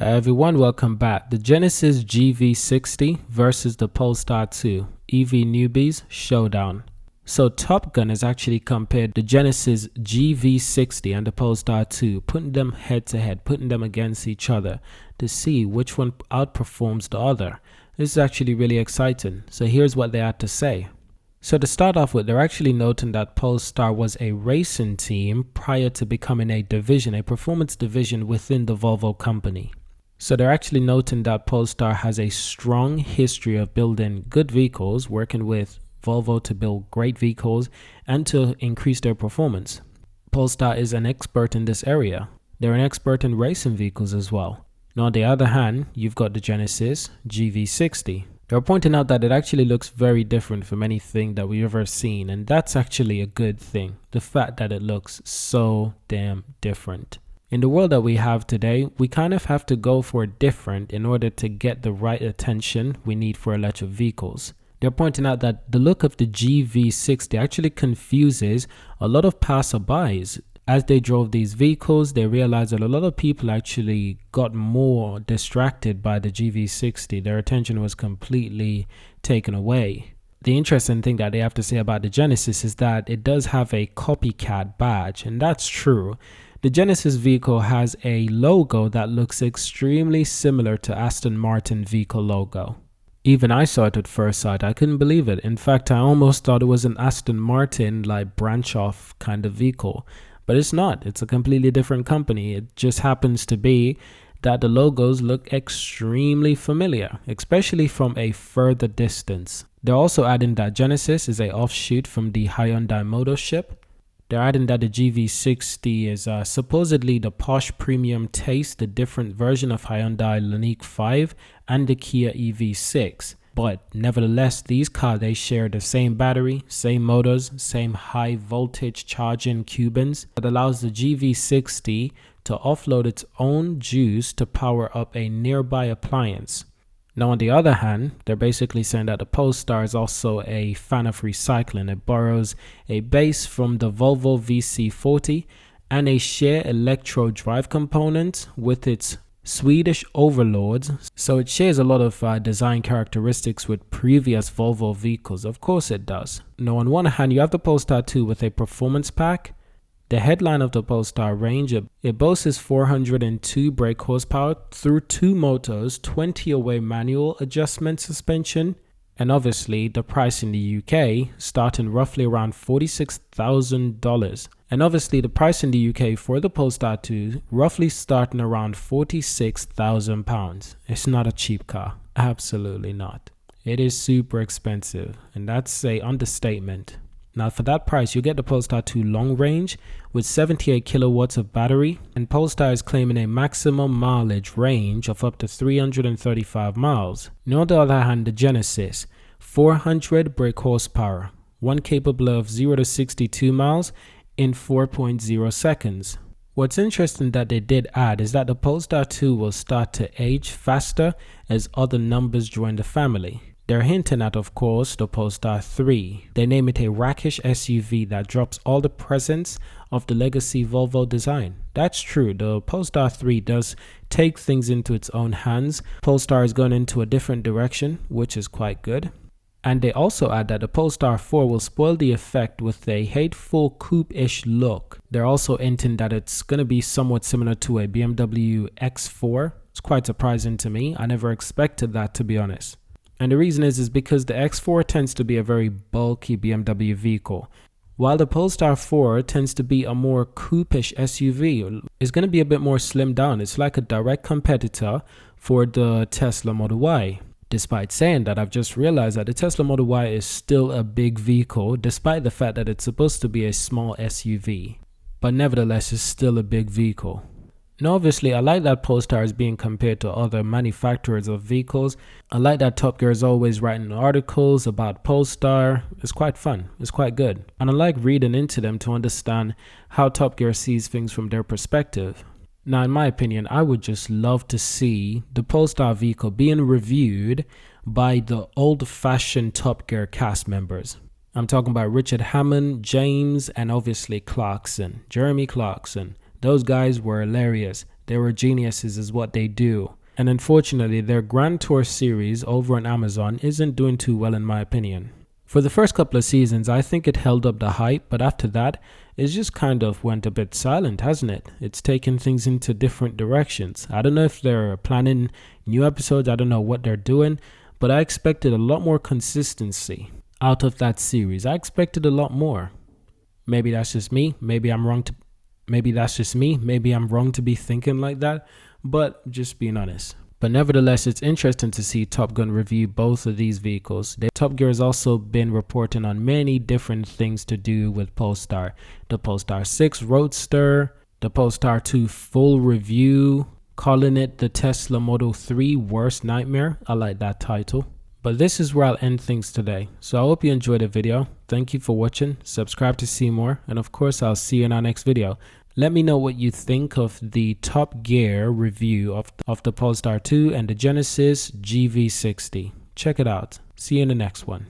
Everyone, welcome back. The Genesis GV60 versus the Polestar 2 EV newbies showdown. So Top Gun has actually compared the Genesis GV60 and the Polestar 2, putting them head to head, putting them against each other to see which one outperforms the other. This is actually really exciting. So here's what they had to say. So to start off with, they're actually noting that Polestar was a racing team prior to becoming a division, a performance division within the Volvo company. So they're actually noting that Polestar has a strong history of building good vehicles, working with Volvo to build great vehicles and to increase their performance. Polestar is an expert in this area. They're an expert in racing vehicles as well. Now on the other hand, you've got the Genesis GV60. They're pointing out that it actually looks very different from anything that we've ever seen, and that's actually a good thing. The fact that it looks so damn different. In the world that we have today, we kind of have to go for different in order to get the right attention we need for electric vehicles. They're pointing out that the look of the GV60 actually confuses a lot of passerbys. As they drove these vehicles, they realized that a lot of people actually got more distracted by the GV60. Their attention was completely taken away. The interesting thing that they have to say about the Genesis is that it does have a copycat badge, and that's true. The Genesis vehicle has a logo that looks extremely similar to Aston Martin vehicle logo. Even I saw it at first sight. I couldn't believe it. In fact, I almost thought it was an Aston Martin like branch off kind of vehicle. But it's not. It's a completely different company. It just happens to be that the logos look extremely familiar, especially from a further distance. They're also adding that Genesis is an offshoot from the Hyundai mothership. They're adding that the GV60 is supposedly the posh premium taste, the different version of Hyundai Ioniq 5 and the Kia EV6. But nevertheless, these cars, they share the same battery, same motors, same high voltage charging Cubans that allows the GV60 to offload its own juice to power up a nearby appliance. Now on the other hand, they're basically saying that the Polestar is also a fan of recycling. It borrows a base from the Volvo VC40 and a share electro drive component with its Swedish overlords, so it shares a lot of design characteristics with previous Volvo vehicles. Of course it does. Now on one hand, you have the Polestar 2 with a performance pack. The headline of the Polestar range, it boasts 402 brake horsepower through 2 motors, 20-away manual adjustment suspension, and obviously the price in the UK starting roughly around $46,000. And obviously the price in the UK for the Polestar 2 roughly starting around £46,000. It's not a cheap car. Absolutely not. It is super expensive, and that's an understatement. Now for that price, you get the Polestar 2 long range with 78 kilowatts of battery, and Polestar is claiming a maximum mileage range of up to 335 miles. Now on the other hand, the Genesis, 400 brake horsepower, one capable of 0 to 62 miles in 4.0 seconds. What's interesting that they did add is that the Polestar 2 will start to age faster as other numbers join the family. They're hinting at, of course, the Polestar 3. They name it a rakish SUV that drops all the presence of the legacy Volvo design. That's true. The Polestar 3 does take things into its own hands. Polestar is going into a different direction, which is quite good. And they also add that the Polestar 4 will spoil the effect with a hateful coupe-ish look. They're also hinting that it's going to be somewhat similar to a BMW X4. It's quite surprising to me. I never expected that, to be honest. And the reason is because the X4 tends to be a very bulky BMW vehicle, while the Polestar 4 tends to be a more coupe-ish SUV. It's going to be a bit more slimmed down. It's like a direct competitor for the Tesla Model Y. Despite saying that, I've just realized that the Tesla Model Y is still a big vehicle, despite the fact that it's supposed to be a small SUV. But nevertheless, it's still a big vehicle. Now obviously, I like that Polestar is being compared to other manufacturers of vehicles. I like that Top Gear is always writing articles about Polestar. It's quite fun. It's quite good. And I like reading into them to understand how Top Gear sees things from their perspective. Now, in my opinion, I would just love to see the Polestar vehicle being reviewed by the old-fashioned Top Gear cast members. I'm talking about Richard Hammond, James, and obviously Clarkson, Jeremy Clarkson. Those guys were hilarious. They were geniuses is what they do. And unfortunately, their Grand Tour series over on Amazon isn't doing too well in my opinion. For the first couple of seasons, I think it held up the hype, but after that, it just kind of went a bit silent, hasn't it? It's taken things into different directions. I don't know if they're planning new episodes, I don't know what they're doing, but I expected a lot more consistency out of that series. I expected a lot more. Maybe that's just me. Maybe I'm wrong to be thinking like that, but just being honest. But nevertheless, it's interesting to see Top Gun review both of these vehicles. Top Gear has also been reporting on many different things to do with Polestar. The Polestar 6 Roadster, the Polestar 2 full review, calling it the Tesla Model 3 worst nightmare. I like that title. But this is where I'll end things today. So I hope you enjoyed the video. Thank you for watching. Subscribe to see more. And of course, I'll see you in our next video. Let me know what you think of the Top Gear review of the Polestar 2 and the Genesis GV60. Check it out. See you in the next one.